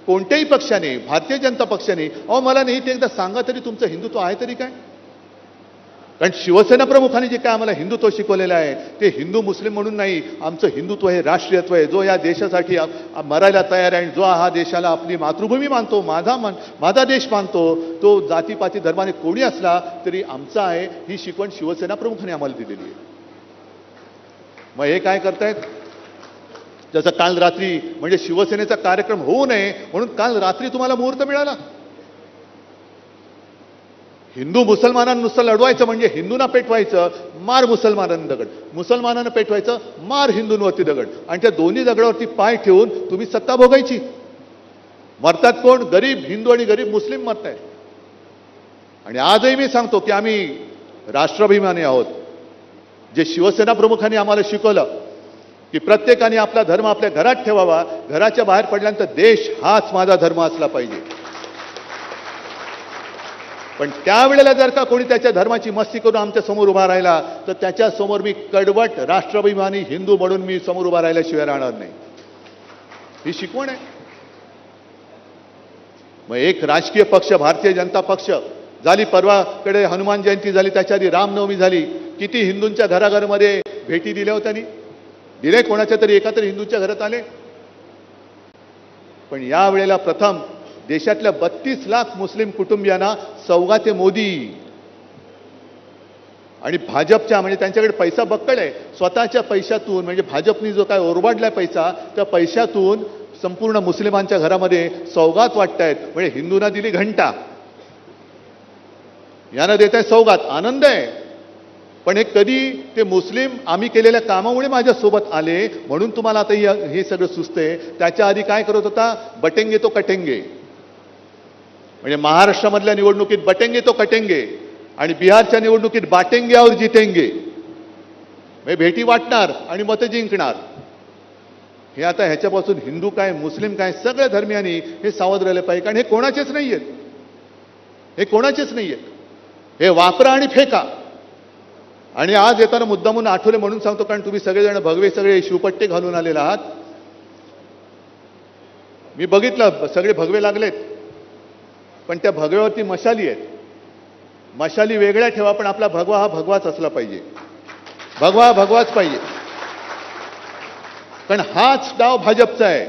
कोणत्याही पक्षाने, भारतीय जनता पक्षाने, अहो मला नाही ते एकदा सांगा तरी तुमचं हिंदुत्व आहे तरी काय? कारण शिवसेना प्रमुखांनी जे काय आम्हाला हिंदुत्व शिकवलेलं आहे ते हिंदू मुस्लिम म्हणून नाही. आमचं हिंदुत्व हे राष्ट्रीयत्व आहे, जो या देशासाठी मरायला तयार आहे, जो हा देशाला आपली मातृभूमी मानतो, माझा देश मानतो, तो जातीपाती धर्माने कोणी असला तरी आमचा आहे, ही शिकवण शिवसेना प्रमुखांनी आम्हाला दिलेली आहे. मग हे काय करतायत? जसं काल रात्री म्हणजे शिवसेनेचा कार्यक्रम होऊ नये म्हणून काल रात्री तुम्हाला मुहूर्त मिळाला. हिंदू मुसलमानांनुसार लढवायचं म्हणजे हिंदूंना पेटवायचं, मार मुसलमानांना दगड, मुसलमानांना पेटवायचं, मार हिंदूंवरती दगड. आणि त्या दोन्ही दगडावरती पाय ठेवून तुम्ही सत्ता भोगायची. मरतात कोण? गरीब हिंदू आणि गरीब मुस्लिम मरतायत. आणि आजही मी सांगतो की आम्ही राष्ट्राभिमानी आहोत. जे शिवसेना प्रमुखांनी आम्हाला शिकवलं की प्रत्येकाने आपला धर्म आपल्या घरात ठेवावा, घराच्या बाहेर पडल्यानंतर देश हाच माझा धर्म असला पाहिजे. पण त्यावेळेला जर का कोणी त्याच्या धर्माची मस्ती करून आमच्या समोर उभा राहिला तर त्याच्या समोर मी कडवट राष्ट्राभिमानी हिंदू म्हणून मी समोर उभा राहिल्याशिवाय राहणार नाही. ही शिकवण आहे. मग एक राजकीय पक्ष भारतीय जनता पक्ष झाली, परवाकडे हनुमान जयंती झाली, त्याच्या आधी रामनवमी झाली, किती हिंदूंच्या घराघरामध्ये भेटी दिल्या होत्या दिले, कोणाच्या तरी एका तरी हिंदूंच्या घरात आले. पण यावेळेला प्रथम देशातल्या 32 लाख मुस्लिम कुटुंबियांना सौगाते मोदी आणि भाजपच्या, म्हणजे त्यांच्याकडे पैसा बक्कळ आहे, स्वतःच्या पैशातून, म्हणजे भाजपनी जो काय ओरबाडलाय पैसा, त्या पैशातून संपूर्ण मुस्लिमांच्या घरामध्ये सौगात वाटतायत. म्हणजे हिंदूंना दिली घंटा, यांना देत आहे सौगात, आनंद आहे. पण हे कधी ते मुस्लिम आम्ही केलेल्या कामामुळे माझ्यासोबत आले म्हणून तुम्हाला आता हे सगळं सुचतंय. त्याच्या आधी काय करत होता? बटेंगे तो कटेंगे. म्हणजे महाराष्ट्रामधल्या निवडणुकीत बटेंगे तो कटेंगे आणि बिहारच्या निवडणुकीत बाटेंगे और जितेंगे. म्हणजे भेटी वाटणार आणि मतं जिंकणार. हे आता ह्याच्यापासून हिंदू काय मुस्लिम काय सगळ्या धर्मियांनी हे सावध राहिले पाहिजे. कारण हे कोणाचेच नाहीयेत, हे कोणाचेच नाहीयेत. हे वापरा आणि फेका. आणि आज येताना मुद्दामून आठवले म्हणून सांगतो, कारण तुम्ही सगळेजण भगवे सगळे शिवपट्टे घालून आलेले आहात. मी बघितलं सगळे भगवे लागलेत, पण त्या भगव्यावरती मशाली आहेत. मशाली वेगळ्या ठेवा, पण आपला भगवा हा भगवाच असला पाहिजे. भगवा भगवाच पाहिजे. पण हाच डाव भाजपचा आहे.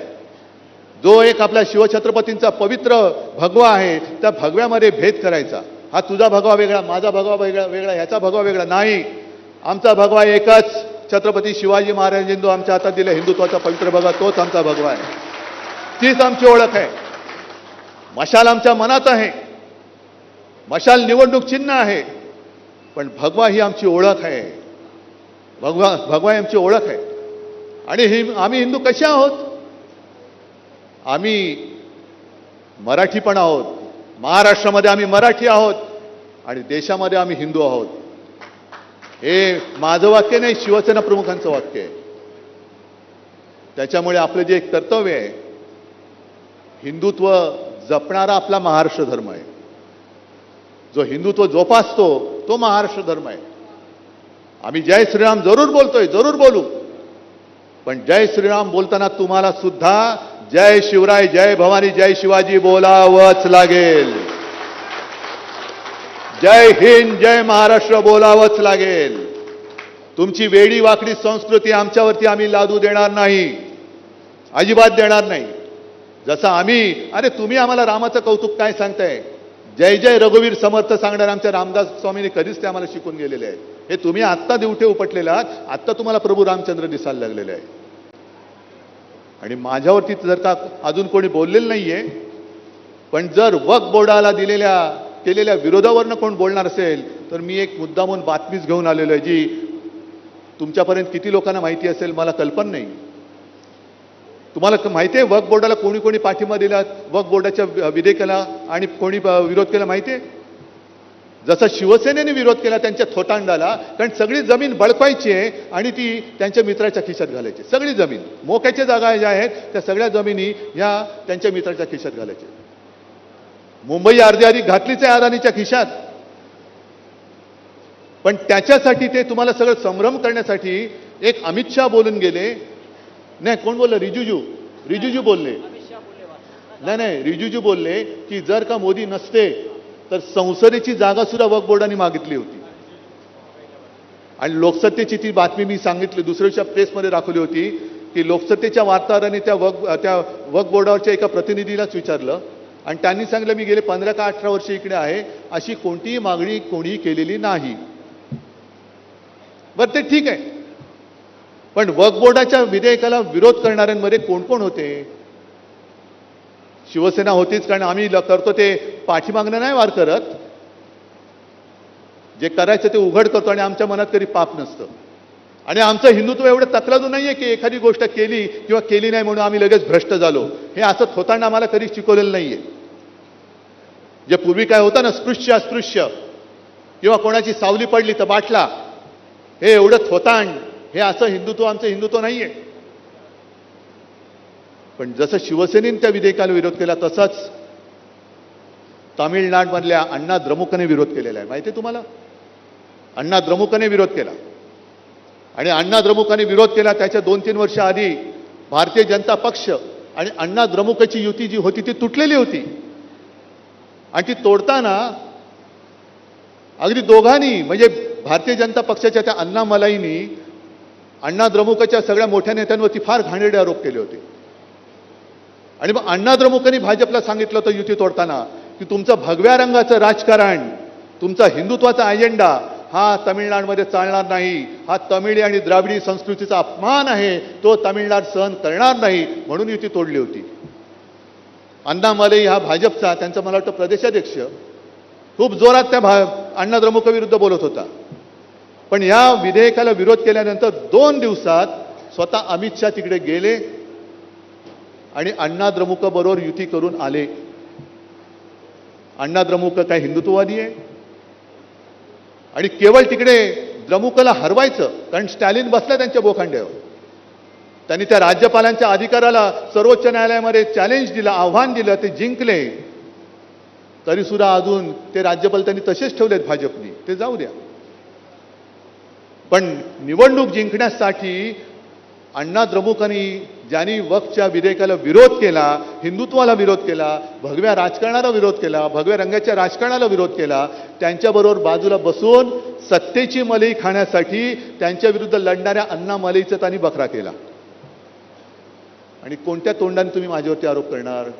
जो एक आपल्या शिवछत्रपतींचा पवित्र भगवा आहे, त्या भगव्यामध्ये भेद करायचा. हा तुझा भगवा वेगळा, माझा भगवा वेगळा, ह्याचा भगवा वेगळा नाही. आमचा भगवा एकच, छत्रपती शिवाजी महाराजांनी आमच्या हातात दिला हिंदुत्वाचा पवित्र भगवा, तोच आमचा भगवा आहे. तीच आमची ओळख आहे. मशाल आमच्या मनात आहे, मशाल निवडणूक चिन्ह आहे, पण भगवा ही आमची ओळख आहे. भगवा ही आमची ओळख आहे. आणि आम्ही हिंदू कसे आहोत? आम्ही मराठी पण आहोत. महाराष्ट्रामध्ये आम्ही मराठी आहोत आणि देशामध्ये आम्ही हिंदू आहोत. हे माझं वाक्य नाही, शिवसेना प्रमुखांचं वाक्य आहे. त्याच्यामुळे आपलं जे एक कर्तव्य आहे, हिंदुत्व जपणारा आपला महाराष्ट्र धर्म आहे. जो हिंदुत्व जोपासतो तो महाराष्ट्र धर्म आहे. आम्ही जय श्रीराम जरूर बोलतोय, जरूर बोलू, पण जय श्रीराम बोलताना तुम्हाला सुद्धा जय शिवराय, जय भवानी, जय शिवाजी बोलावंच लागेल. जय हिंद, जय महाराष्ट्र बोलावंच लागेल. तुमची वेडी वाकडी संस्कृती आमच्यावरती आम्ही लादू देणार नाही, अजिबात देणार नाही. जसं आम्ही, अरे तुम्ही आम्हाला रामाचं कौतुक काय सांगताय? जय जय रघुवीर समर्थ सांगणार आमच्या रामदास स्वामींनी कधीच ते आम्हाला शिकून गेलेले आहेत. हे तुम्ही आत्ता दिवटे उपटलेले आहात, आत्ता तुम्हाला प्रभू रामचंद्र दिसायला लागलेले आहे. आणि माझ्यावरती जर का अजून कोणी बोललेलं नाहीये, पण जर वक्फ बोर्डाला केलेल्या विरोधावरनं कोण बोलणार असेल तर मी एक मुद्दामून बातमीच घेऊन आलेलो आहे, जी तुमच्यापर्यंत किती लोकांना माहिती असेल मला कल्पना नाही. तुम्हाला माहिती आहे वक्फ बोर्डाला कोणी कोणी पाठिंबा दिला, वक्फ बोर्डाच्या विधेयकाला, आणि कोणी विरोध केला माहिती आहे? जसा शिवसेनेने विरोध केला त्यांच्या थोटांडाला, कारण सगळी जमीन बळकायची आहे आणि ती त्यांच्या मित्राच्या खिशात घालायची. सगळी जमीन, मोक्याच्या जागा ज्या आहेत त्या सगळ्या जमिनी ह्या त्यांच्या मित्राच्या खिशात घालायच्या. मुंबई अर्धी घातलीच आहे अदानीच्या खिशात. पण त्याच्यासाठी ते तुम्हाला सगळं संभ्रम करण्यासाठी एक अमित शहा बोलून गेले. नाही, कोण बोललं? रिजिजू बोलले. नाही, रिजिजू बोलले की जर का मोदी नसते तर संसदेची जागा सुद्धा वक्फ बोर्डाने मागितली होती. आणि लोकसत्तेची ती बातमी मी सांगितली, दुसऱ्या प्रेसमध्ये दाखवली होती की लोकसत्तेच्या वार्ताहरांनी त्या वक्फ बोर्डावरच्या एका प्रतिनिधीलाच विचारलं आणि त्यांनी सांगितलं मी गेले 15 का 18 वर्ष इकडे आहे, अशी कोणतीही मागणी कोणी केलेली नाही. बरं, ते ठीक आहे, पण वक्फ बोर्डाच्या विधेयकाला विरोध करणाऱ्यांमध्ये कोण कोण होते? शिवसेना होतीच, कारण आम्ही करतो ते पाठीमागणं नाही वार करत, जे करायचं ते उघड करतो आणि आमच्या मनात कधी पाप नसतं. आणि आमचं हिंदुत्व एवढं तकलादू नाहीये की एखादी गोष्ट केली किंवा केली नाही म्हणून आम्ही लगेच भ्रष्ट झालो. हे असं थोतांड आम्हाला कधी शिकवलेलं नाहीये. जे पूर्वी काय होतं ना, स्पृश्य अस्पृश्य किंवा कोणाची सावली पडली तर बाटला, हे एवढं थोतांड, हे असं हिंदुत्व आमचं हिंदुत्व नाहीये. पण जसं शिवसेनेने त्या विधेयकाला विरोध केला तसाच तामिळनाडमधल्या अण्णा द्रमुकने विरोध केलेला आहे. माहिती आहे तुम्हाला? अण्णा द्रमुकने विरोध केला. आणि अण्णा द्रमुकने विरोध केला त्याच्या 2-3 वर्ष आधी भारतीय जनता पक्ष आणि अण्णा द्रमुकची युती जी होती ती तुटलेली होती. आणि ती तोडताना अगदी दोघांनी म्हणजे भारतीय जनता पक्षाच्या त्या अण्णामलाईंनी अण्णा द्रमुकच्या सगळ्या मोठ्या नेत्यांवरती फार घाणेरडे आरोप केले होते. आणि मग अण्णा द्रमुकनी भाजपला सांगितलं होतं युती तोडताना की तुमचं भगव्या रंगाचं राजकारण, तुमचा हिंदुत्वाचा अजेंडा हा तामिळनाडूमध्ये चालणार नाही, हा तमिळी आणि द्राविडी संस्कृतीचा अपमान आहे, तो तामिळनाडू सहन करणार नाही, म्हणून युती तोडली होती. अण्णामलाई हा भाजपचा त्यांचा मला वाटतं प्रदेशाध्यक्ष खूप जोरात त्या अण्णा द्रमुकविरुद्ध बोलत होता. पण या विधेयकाला विरोध केल्यानंतर 2 दिवसात स्वतः अमित शहा तिकडे गेले आणि अण्णा द्रमुक बरोबर युती करून आले. अण्णा द्रमुक काय हिंदुत्ववादी आहे? आणि केवळ तिकडे द्रमुकला हरवायचं, कारण स्टॅलिन बसला त्यांच्या बोखांड्यावर. त्यांनी त्या राज्यपालांच्या अधिकाराला सर्वोच्च न्यायालयामध्ये चॅलेंज दिलं, आव्हान दिलं, ते जिंकले. तरी सुद्धा अजून ते राज्यपाल त्यांनी तसेच ठेवलेत भाजपनी, ते जाऊ द्या. पण निवडणूक जिंकण्यासाठी अण्णा द्रमुकांनी ज्यांनी वक्फच्या विधेयकाला विरोध केला, हिंदुत्वाला विरोध केला, भगव्या राजकारणाला विरोध केला, भगव्या रंगाच्या राजकारणाला विरोध केला, त्यांच्याबरोबर बाजूला बसून सत्तेची मलई खाण्यासाठी त्यांच्या विरुद्ध लढणाऱ्या अण्णामलाईचा त्यांनी बकरा केला. आणि कोणत्या तोंडाने तुम्ही माझ्यावरती आरोप करणार?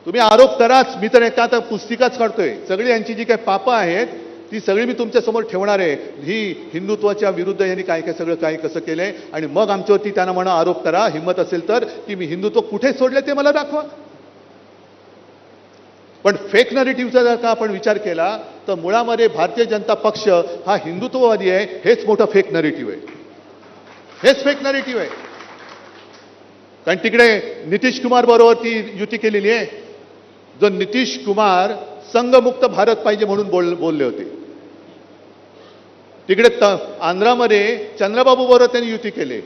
तुम्ही आरोप कराच, मी तर एका आता पुस्तिकाच काढतोय. सगळी यांची जी काही पापं आहेत ती सगळी मी तुमच्या समोर ठेवणार आहे. ही हिंदुत्वाच्या विरुद्ध यांनी काय काय सगळं काय कसं केलंय, आणि मग आमच्यावरती त्यांना म्हणा आरोप करा, हिंमत असेल तर, की मी हिंदुत्व कुठे सोडले ते मला दाखवा. पण फेक नरेटिव्हचा जर का आपण विचार केला तर मुळामध्ये भारतीय जनता पक्ष हा हिंदुत्ववादी आहे, हेच मोठं फेक नरेटिव्ह आहे. हेच फेक नरेटिव्ह आहे. कारण तिकडे नितीश कुमार बरोबर ती युती केलेली आहे. जो नितीश कुमार संघमुक्त भारत पाहिजे म्हणून बोलले होते. तिकडे आंध्रामध्ये चंद्राबाबू बरोबर त्यांनी युती केली.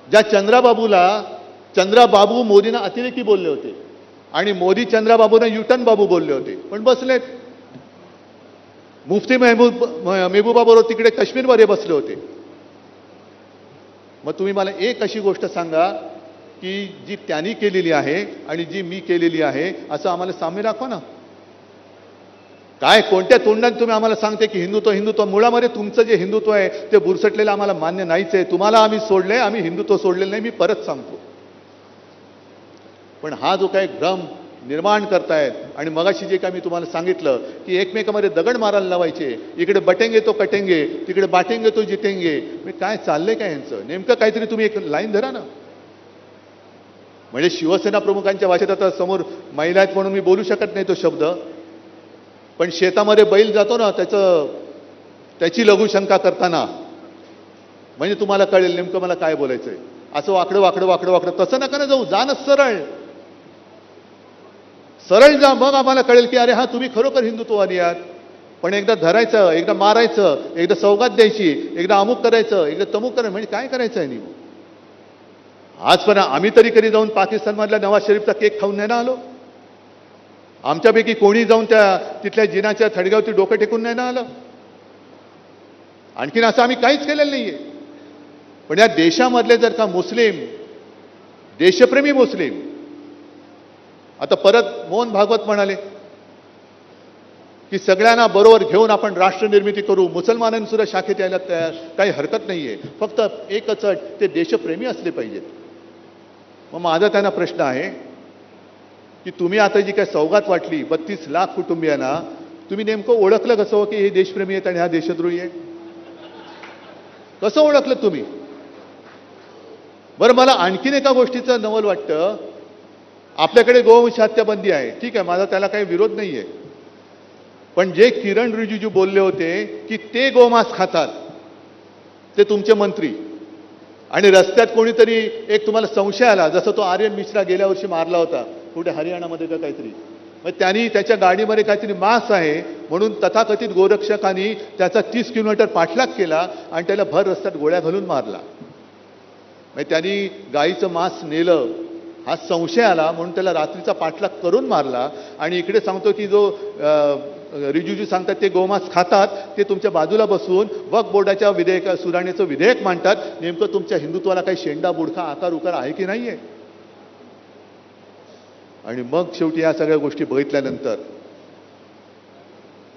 ज्या चंद्राबाबू मोदींना अतिरेकी बोलले होते आणि मोदी चंद्राबाबूंना युटन बाबू बोलले होते, पण बसलेत. मुफ्ती मेहबूबा बरोबर तिकडे काश्मीरमध्ये बसले होते. मग तुम्ही मला एक अशी गोष्ट सांगा की जी त्यांनी केलेली आहे आणि जी मी केलेली आहे असं आम्हाला साम्य दाखवा ना. काय कोणत्या तोंडाने तुम्ही आम्हाला सांगते की हिंदुत्व हिंदुत्व? मुळामध्ये तुमचं जे हिंदुत्व आहे ते बुरसटलेलं आम्हाला मान्य नाहीच आहे. तुम्हाला आम्ही सोडले, आम्ही हिंदुत्व सोडलेलं नाही. मी परत सांगतो. पण हा जो काही भ्रम निर्माण करतायत, आणि मगाशी जे काय मी तुम्हाला सांगितलं की एकमेकांमध्ये दगड मारायला लावायचे, इकडे बटेंगे तो कटेंगे, तिकडे बाटेंगे तो जितेंगे, काय चाललंय काय यांचं? नेमकं काहीतरी तुम्ही एक लाईन धरा ना. म्हणजे शिवसेना प्रमुखांच्या भाषेत आता समोर महिला आहेत म्हणून मी बोलू शकत नाही तो शब्द, पण शेतामध्ये बैल जातो ना त्याची लघुशंका करताना म्हणजे तुम्हाला कळेल नेमकं मला काय बोलायचंय. असं वाकडं वाकडं वाकडं वाकडं तसं नका ना जाऊ, जा ना सरळ सरळ जा, मग आम्हाला कळेल की अरे हा तुम्ही खरोखर हिंदुत्ववादी आहात. पण एकदा धरायचं, एकदा मारायचं, एकदा सौगात द्यायची, एकदा अमुक करायचं, एकदा तमुक करायचं, म्हणजे काय करायचं आहे? आजपर्यंत आम्ही तरी कधी जाऊन पाकिस्तानमधल्या नवाज शरीफचा केक खाऊन नाही ना आलो? आमच्यापैकी कोणी जाऊन तिथल्या जिनाच्या थडग्यावरती डोकं टेकून नाही ना आलं? आणखीन असं आम्ही काहीच केलेलं नाहीये. पण या देशामधले जर का मुस्लिम, देशप्रेमी मुस्लिम, आता परत मोहन भागवत म्हणाले की सगळ्यांना बरोबर घेऊन आपण राष्ट्र निर्मिती करू, मुसलमानांनी सुद्धा शाखेत यायला तयार, काही हरकत नाहीये, फक्त एकच अट, ते देशप्रेमी असले पाहिजेत. मग माझा त्यांना प्रश्न आहे की तुम्ही आता जी काय सौगात वाटली 32 लाख कुटुंबियांना, तुम्ही नेमकं ओळखलं कसं की हे देशप्रेमी आहेत आणि हा देशद्रोही आहे? कसं ओळखलं तुम्ही? बरं, मला आणखीन एका गोष्टीचं नवल वाटतं. आपल्याकडे गोवंश हत्या बंदी आहे, ठीक आहे, माझा त्याला काही विरोध नाहीये. पण जे किरण रिजिजू बोलले होते की ते गोमांस खातात ते तुमचे मंत्री, आणि रस्त्यात कोणीतरी एक तुम्हाला संशय आला, जसं तो आर्यन मिश्रा गेल्या वर्षी मारला होता कुठे हरियाणामध्ये का काहीतरी, मग त्यांनी त्याच्या गाडीमध्ये काहीतरी मांस आहे म्हणून तथाकथित गोरक्षकांनी त्याचा 30 किलोमीटर पाठलाग केला आणि त्याला भर रस्त्यात गोळ्या घालून मारला. मग त्यांनी गाईचं मांस नेलं, हा संशय आला म्हणून त्याला रात्रीचा पाठलाग करून मारला. आणि इकडे सांगतो की जो रिजिजू सांगतात ते गोमांस खातात, ते तुमच्या बाजूला बसून वक्फ बोर्डाच्या सुधारणेचं विधेयक मांडतात. नेमकं तुमच्या हिंदुत्वाला काही शेंडा बुडखा आकार उकार आहे की नाहीये? आणि मग शेवटी या सगळ्या गोष्टी बघितल्यानंतर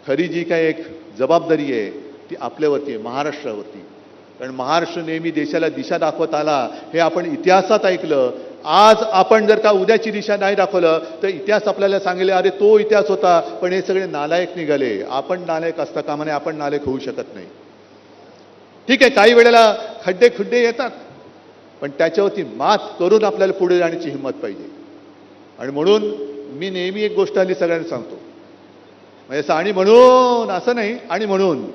खरी जी काही एक जबाबदारी आहे ती आपल्यावरती आहे, महाराष्ट्रावरती. कारण महाराष्ट्र नेहमी देशाला दिशा दाखवत आला, हे आपण इतिहासात ऐकलं. आज आपण जर का उद्याची दिशा नाही दाखवलं तर इतिहास आपल्याला सांगेल अरे तो इतिहास होता, पण हे सगळे नालायक निघाले. आपण नालायक असता कामा नये, आपण नालायक होऊ शकत नाही. ठीक आहे, काही वेळेला खड्डे येतात, पण त्याच्यावरती मात करून आपल्याला पुढे जाण्याची हिंमत पाहिजे. आणि म्हणून मी नेहमी एक गोष्ट हल्ली सगळ्यांना सांगतो, म्हणजे असं आणि म्हणून असं नाही, आणि म्हणून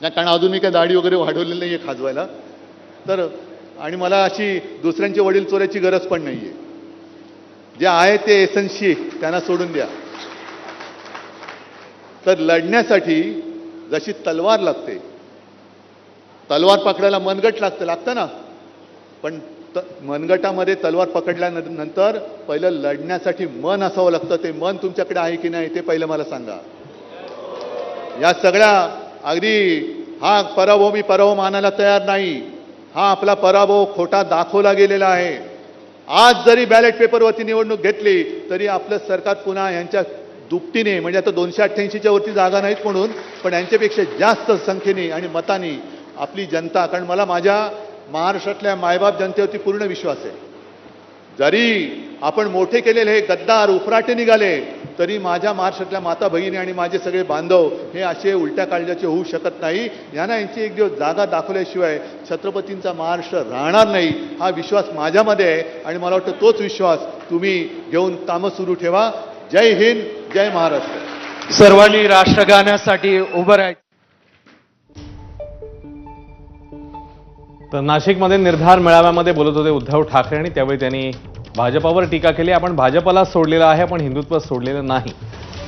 कारण अजून मी काय दाढी वगैरे वाढवलेली नाहीये खाजवायला, तर आणि मला अशी दुसऱ्यांचे वडील चोरायची गरज पण नाहीये. जे आहे ते एसन्सी त्यांना सोडून द्या. तर लढण्यासाठी जशी तलवार लागते, तलवार पकडायला मनगट लागतं ना, पण मनगटामध्ये तलवार पकडल्यानंतर पहिलं लढण्यासाठी मन असावं लागतं. ते मन तुमच्याकडे आहे की नाही ते पहिलं मला सांगा. या सगळ्या अगदी हा पराभव मी पराभव मानायला तयार नाही. हा आपला पराभव खोटा दाखवला गेलेला आहे. आज जरी बॅलेट पेपरवरती निवडणूक घेतली तरी आपलं सरकार पुन्हा यांच्या दुपटीने, म्हणजे आता 288च्या वरती जागा नाहीत म्हणून, पण यांच्यापेक्षा जास्त संख्येने आणि मतांनी आपली जनता, कारण मला माझ्या महाराष्ट्रातल्या मायबाप जनतेवरती पूर्ण विश्वास आहे. जरी आपण मोठे केलेले हे गद्दार उफराटे निघाले तरी माझ्या महाराष्ट्रातल्या माता भगिनी आणि माझे सगळे बांधव हे असे उलट्या काळजाचे होऊ शकत नाही. यांना यांची एक दिवस जागा दाखवल्याशिवाय छत्रपतींचा महाराष्ट्र राहणार नाही, हा विश्वास माझ्यामध्ये आहे. आणि मला वाटतं तोच विश्वास तुम्ही घेऊन कामं सुरू ठेवा. जय हिंद, जय महाराष्ट्र. सर्वांनी राष्ट्रगाण्यासाठी उभं राहायचं. तर नाशिकमध्ये निर्धार मेळाव्यामध्ये बोलत होते उद्धव ठाकरे आणि त्यावेळी त्यांनी भाजपावर टीका केली. आपण भाजपला सोडलेलं आहे, पण हिंदुत्व सोडलेलं नाही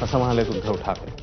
असं म्हणाले उद्धव ठाकरे.